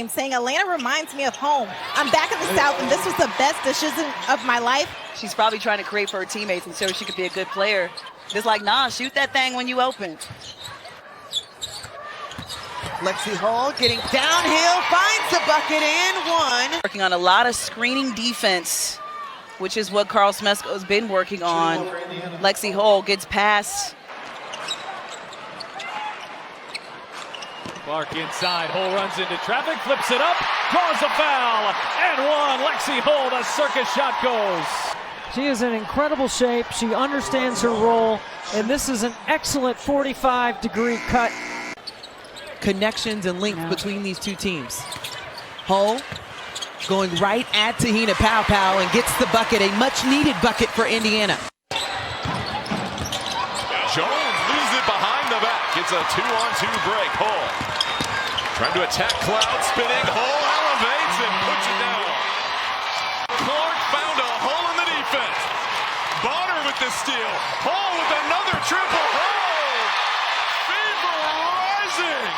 I'm saying Atlanta reminds me of home. I'm back in the South, and this was the best decision of my life. She's probably trying to create for her teammates and show she could be a good player. Just like, nah, shoot that thing when you open. Lexie Hull getting downhill, finds the bucket and one. Working on a lot of screening defense, which is what Carl Smesko's been working on. Lexie Hull gets past. Clark inside, Hull runs into traffic, flips it up, draws a foul, and one. Lexie Hull, the circus shot goes. She is in incredible shape. She understands her role, and this is an excellent 45-degree cut. Connections and links between these two teams. Hull going right at Tahina Pow and gets the bucket, a much-needed bucket for Indiana. Jones loses it behind the back. It's a 2-on-2 break. Hull trying to attack Cloud, spinning. Hull elevates and puts it down. Clark found a hole in the defense. Bonner with the steal. Hull with another triple. Hull! Fever rising.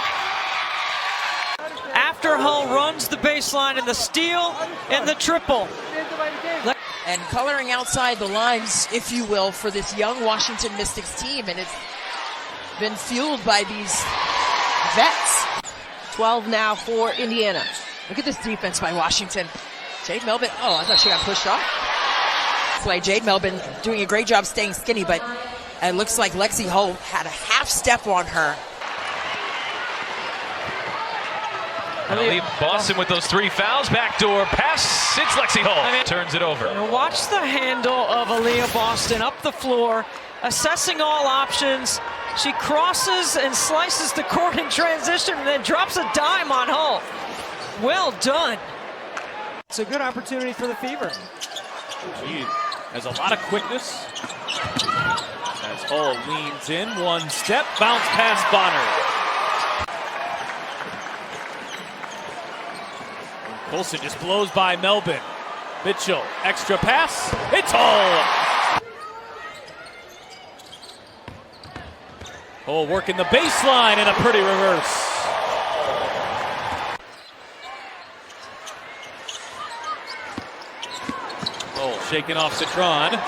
After Hull runs the baseline in the steal and the triple. And coloring outside the lines, if you will, for this young Washington Mystics team. And it's been fueled by these vets. 12 now for Indiana. Look at this defense by Washington. Jade Melvin, oh, I thought she got pushed off. Play Jade Melvin doing a great job staying skinny, but it looks like Lexie Hull had a half step on her. Boston with those 3 fouls, backdoor pass, it's Lexie Hull. Turns it over. Watch the handle of Aaliyah Boston up the floor, assessing all options. She crosses and slices the court in transition and then drops a dime on Hull. Well done. It's a good opportunity for the Fever. She has a lot of quickness. As Hull leans in, one step, bounce pass Bonner. Colson just blows by Melbourne. Mitchell, extra pass. It's Hull. Hull working the baseline and a pretty reverse. Hull shaking off Citron.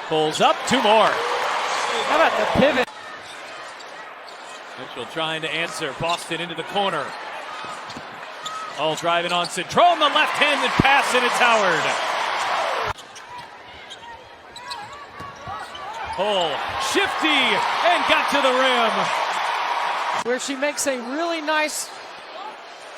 Pulls up, 2 more. How about the pivot? Mitchell trying to answer. Boston into the corner. Hull driving on Citron, the left-handed pass, and it's Howard. Hull shifty and got to the rim. Where she makes a really nice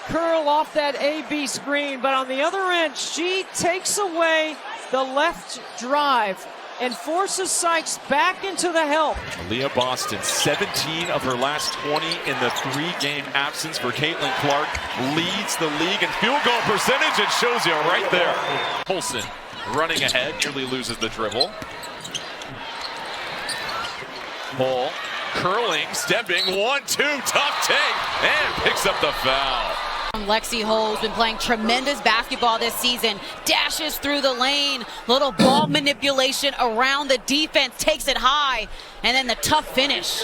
curl off that A-B screen, but on the other end, she takes away the left drive and forces Sykes back into the help. Aaliyah Boston, 17 of her last 20 in the 3-game absence for Caitlin Clark. Leads the league in field goal percentage. It shows you right there. Colson running ahead, nearly loses the dribble. Hull curling, stepping, 1-2, tough take, and picks up the foul. Lexie Hull's been playing tremendous basketball this season. Dashes through the lane, little ball manipulation around the defense, takes it high, and then the tough finish.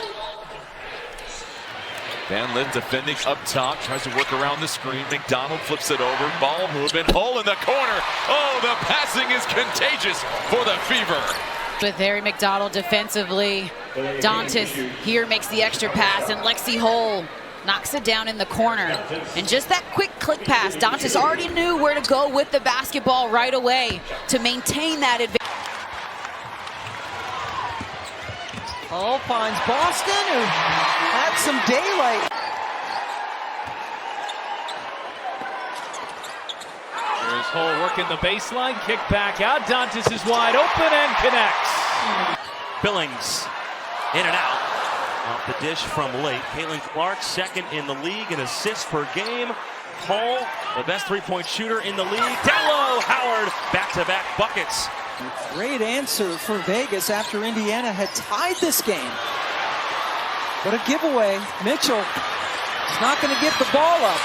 Van Lith defending up top, tries to work around the screen. McDonald flips it over, ball movement, Hull in the corner. Oh, the passing is contagious for the Fever. With Harry McDonald defensively, Dantas here makes the extra pass, and Lexie Hull knocks it down in the corner. And just that quick click pass, Dantas already knew where to go with the basketball right away to maintain that advantage. Hull finds Boston, who had some daylight. Here's Hull working the baseline, kick back out. Dantas is wide open and connects. Billings in and out. Off the dish from late. Caitlin Clark, second in the league in assists per game. Hull, the best three-point shooter in the league. Down low, Howard, back-to-back buckets. Great answer for Vegas after Indiana had tied this game. But a giveaway. Mitchell is not going to get the ball up.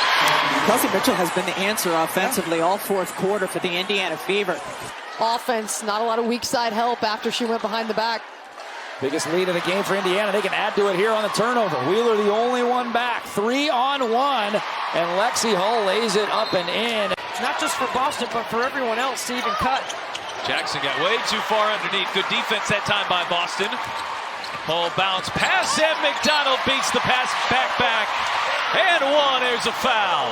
Kelsey Mitchell has been the answer offensively all fourth quarter for the Indiana Fever. Offense, not a lot of weak side help after she went behind the back. Biggest lead of the game for Indiana. They can add to it here on the turnover. Wheeler the only one back. 3-on-1. And Lexie Hull lays it up and in. Not just for Boston, but for everyone else to even cut. Jackson got way too far underneath. Good defense that time by Boston. Hull bounce pass, and McDonald beats the pass back. And one, there's a foul.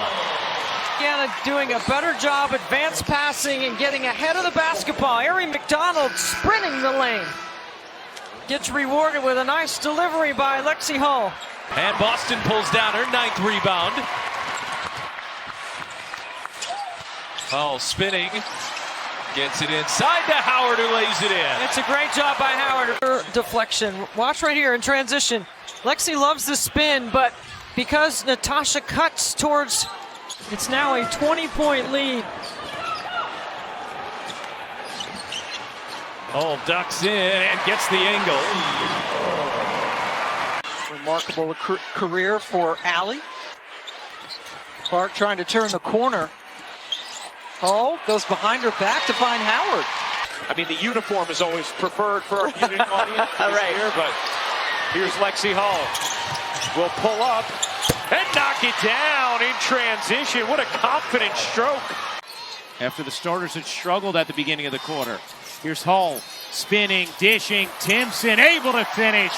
Indiana doing a better job advanced passing and getting ahead of the basketball. Ari McDonald sprinting the lane. Gets rewarded with a nice delivery by Lexie Hull. And Boston pulls down her 9th rebound. Hull spinning. Gets it inside to Howard, who lays it in. It's a great job by Howard. Deflection. Watch right here in transition. Lexie loves the spin, but because Natasha cuts towards, it's now a 20-point lead. Hull ducks in and gets the angle. Remarkable career for Allie. Clark trying to turn the corner. Hull goes behind her back to find Howard. I mean, the uniform is always preferred for our viewing audience right here, but here's Lexie Hull. Will pull up and knock it down in transition. What a confident stroke. After the starters had struggled at the beginning of the quarter. Here's Hull spinning, dishing. Timpson able to finish.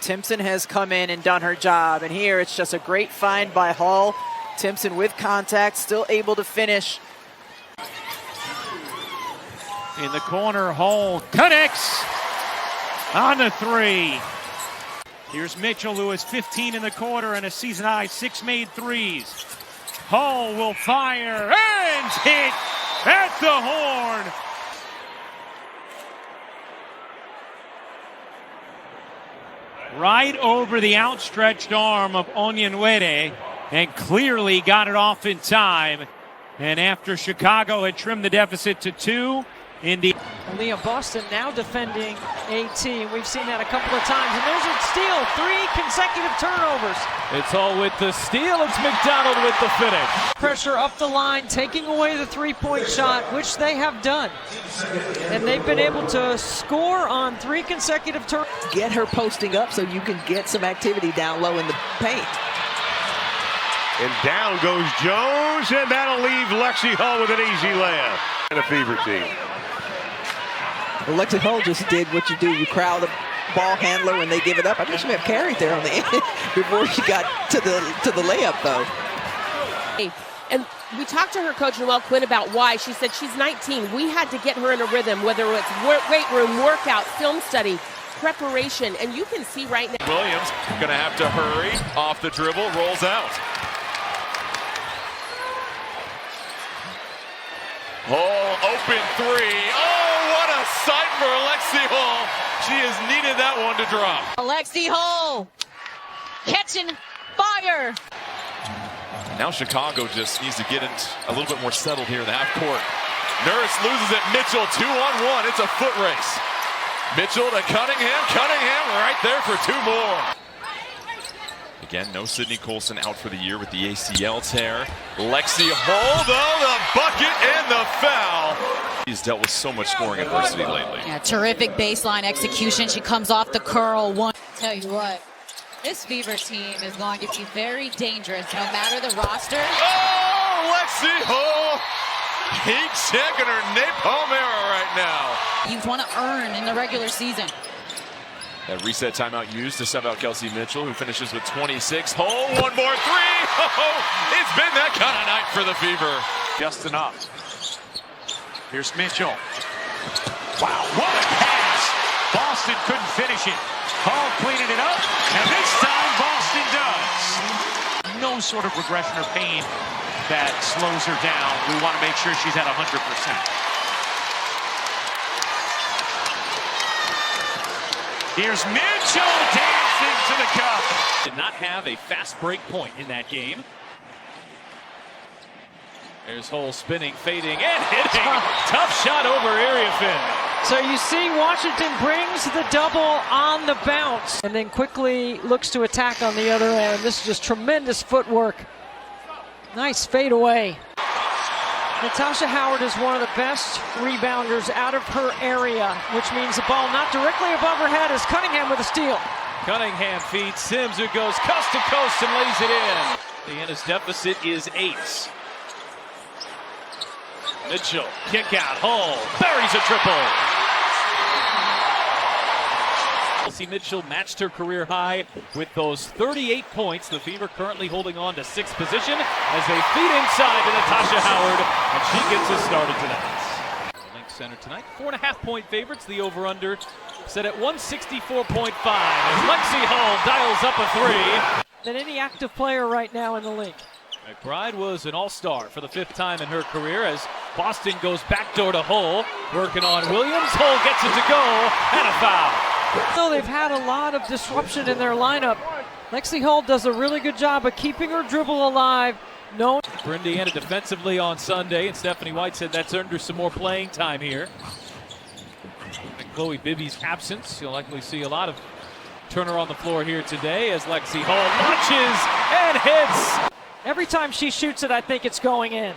Timpson has come in and done her job, and here it's just a great find by Hull. Timpson with contact, still able to finish. In the corner, Hull connects on the three. Here's Mitchell, who has 15 in the quarter and a season-high 6 made threes. Hull will fire and hit at the horn. Right over the outstretched arm of Onyenwere, and clearly got it off in time. And after Chicago had trimmed the deficit to 2, Leah Boston now defending AT. We've seen that a couple of times. And there's a steal. 3 consecutive turnovers. It's Hull with the steal. It's McDonald with the finish. Pressure up the line, taking away the three-point shot, which they have done. And they've been able to score on 3 consecutive turnovers. Get her posting up so you can get some activity down low in the paint. And down goes Jones, and that'll leave Lexie Hull with an easy layup. And a fever team. Well, Lexie Hull just did what you do. You crowd the ball handler when they give it up. I think she may have carried there on the end before she got to the layup, though. And we talked to her coach, Noelle Quinn, about why. She said she's 19. We had to get her in a rhythm, whether it's weight room, workout, film study, preparation. And you can see right now. Williams going to have to hurry off the dribble, rolls out. Hull open 3. Oh, what a sight for Lexie Hull. She has needed that one to drop. Lexie Hull catching fire. Now Chicago just needs to get it a little bit more settled here in the half court. Nurse loses it. Mitchell 2-on-1. It's a foot race. Mitchell to Cunningham. Cunningham right there for 2 more. Again, no Sydney Colson out for the year with the ACL tear. Lexie Hull, though, the bucket and the foul. He's dealt with so much scoring adversity lately. Yeah, terrific baseline execution. She comes off the curl. Tell you what, this Fever team is going to be very dangerous, no matter the roster. Oh, Lexie Hull! Heat checking her napalm era right now. You want to earn in the regular season. That reset timeout used to sub out Kelsey Mitchell, who finishes with 26. Hull, 1 more 3. Oh, it's been that kind of night for the Fever. Just enough. Here's Mitchell. Wow, what a pass. Boston couldn't finish it. Hull cleaning it up, and this time Boston does. No sort of regression or pain that slows her down. We want to make sure she's at 100%. Here's Mitchell dancing to the cup. Did not have a fast break point in that game. There's Hull spinning, fading, and hitting. Tough shot over area fin. So you see Washington brings the double on the bounce and then quickly looks to attack on the other end. This is just tremendous footwork. Nice fade away. Natasha Howard is one of the best rebounders out of her area, which means the ball not directly above her head is Cunningham with a steal. Cunningham feeds Sims, who goes coast to coast and lays it in. Indiana's deficit is 8. Mitchell, kick out, Hull, buries a triple. Lexie Mitchell matched her career high with those 38 points. The Fever currently holding on to 6th position as they feed inside to Natasha Howard, and she gets us started tonight. Link Center tonight, 4.5-point favorites. The over-under set at 164.5 as Lexie Hull dials up a 3. Than any active player right now in the league. McBride was an all-star for the 5th time in her career as Boston goes backdoor to Hull, working on Williams. Hull gets it to go, and a foul. So they've had a lot of disruption in their lineup. Lexie Hull does a really good job of keeping her dribble alive. No. For Indiana defensively on Sunday, and Stephanie White said that's earned her some more playing time here. In Chloe Bibby's absence, you'll likely see a lot of Turner on the floor here today as Lexie Hull launches and hits. Every time she shoots it, I think it's going in.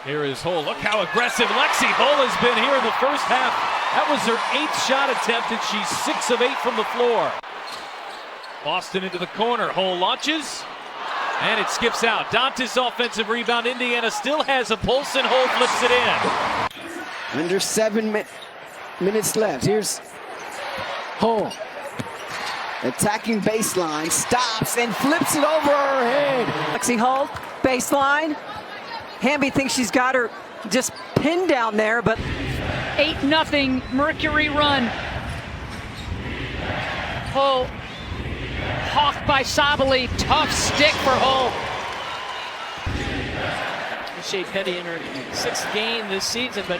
Here is Hull. Look how aggressive Lexie Hull has been here in the first half. That was her 8th shot attempt, and she's 6 of 8 from the floor. Boston into the corner. Hull launches, and it skips out. Dantas offensive rebound. Indiana still has a pulse, and Hull flips it in. Under 7 minutes left. Here's Hull. Attacking baseline, stops and flips it over her head. Lexie Hull, baseline. Hamby thinks she's got her just pinned down there, but 8-0 Mercury run. Hull hawked by Sabali. Tough stick for Hull. Shea Petty in her 6th game this season, but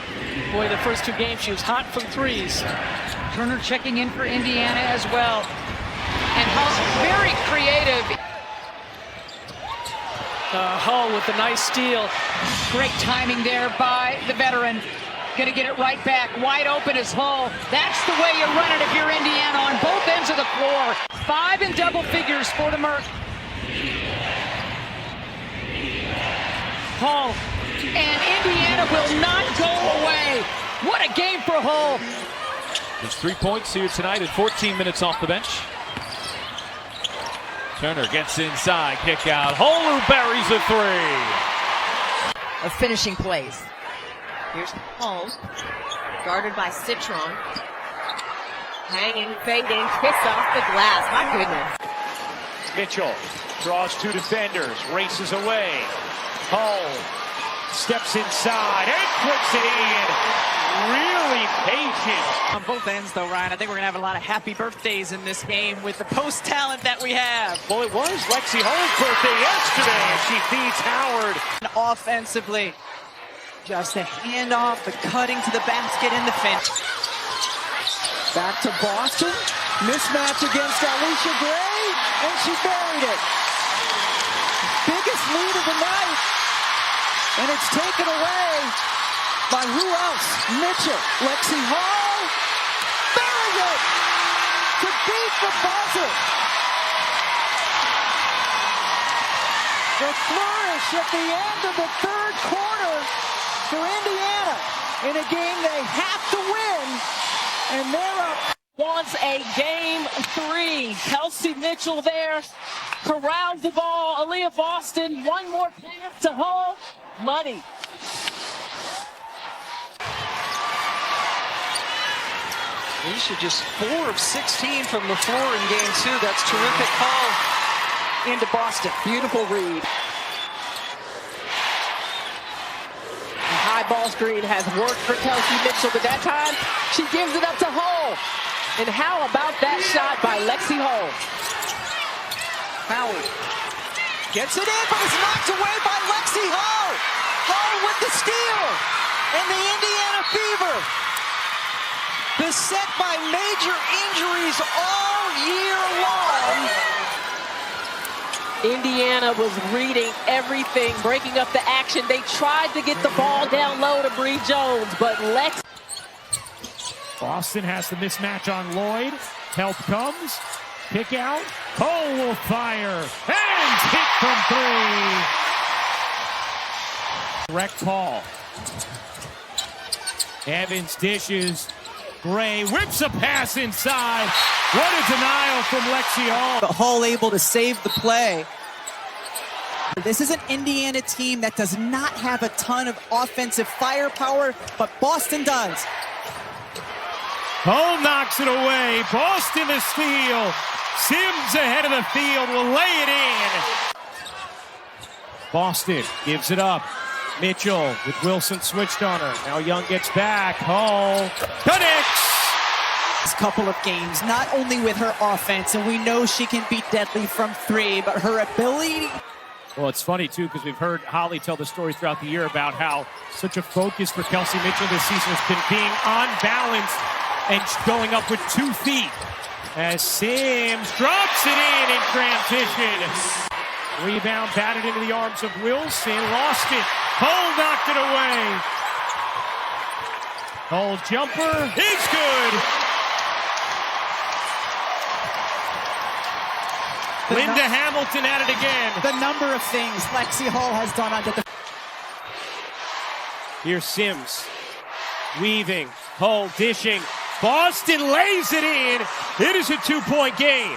boy, the first 2 games she was hot from threes. Turner checking in for Indiana as well. And Hull's very creative. Hull with a nice steal. Great timing there by the veteran. Gonna get it right back. Wide open is Hull. That's the way you run it if you're Indiana on both ends of the floor. 5 in double figures for the Merc. Hull. And Indiana will not go away. What a game for Hull. There's 3 points here tonight and 14 minutes off the bench. Turner gets inside, kick out. Hull who buries a 3. Of finishing plays. Here's Hull, guarded by Citron. Hanging, fading, kiss off the glass. My goodness. Mitchell draws 2 defenders, races away. Hull steps inside and puts it in. Really patient. On both ends, though, Ryan, I think we're going to have a lot of happy birthdays in this game with the post talent that we have. Well, it was Lexie Hull's birthday yesterday, and she feeds Howard. Offensively, just a handoff, the cutting to the basket in the finish. Back to Boston. Mismatch against Alicia Gray, and she buried it. Biggest lead of the night, and it's taken away by who else? Mitchell. Lexie Hull buries it to beat the buzzer. The flourish at the end of the 3rd quarter for Indiana in a game they have to win, and they're up. Wants a game 3. Kelsey Mitchell there. Corrals the ball. Aaliyah Boston. One more pass to Hull. Money. Alicia just 4 of 16 from the floor in game 2. That's terrific call into Boston. Beautiful read. The high ball screen has worked for Kelsey Mitchell, but that time she gives it up to Hull. And how about that shot by Lexie Hull? Howard gets it in, but it's knocked away by Lexie Hull. Hull with the steal. And the Indiana Fever, beset by major injuries all year long. Indiana was reading everything, breaking up the action. They tried to get the ball down low to Bree Jones, but Lex. Boston has the mismatch on Lloyd. Help comes. Kick out. Hull will fire. And hit from 3. Direct call. Evans dishes. Gray whips a pass inside. What a denial from Lexie Hull. But Hull able to save the play. This is an Indiana team that does not have a ton of offensive firepower, but Boston does. Hull knocks it away. Boston the steal. Sims ahead of the field will lay it in. Boston gives it up. Mitchell with Wilson switched on her. Now Young gets back. Hull connects. This couple of games, not only with her offense, and we know she can be deadly from three, but her ability. Well, it's funny, too, because we've heard Holly tell the stories throughout the year about how such a focus for Kelsey Mitchell this season has been being on balance and going up with 2 feet. As Sims drops it in transition. Rebound batted into the arms of Wilson. Lost it. Hull knocked it away. Hull jumper is good. Linda Hamilton at it again. The number of things Lexie Hull has done under the... Here's Sims. Weaving. Hull dishing. Boston lays it in. It is a 2-point game.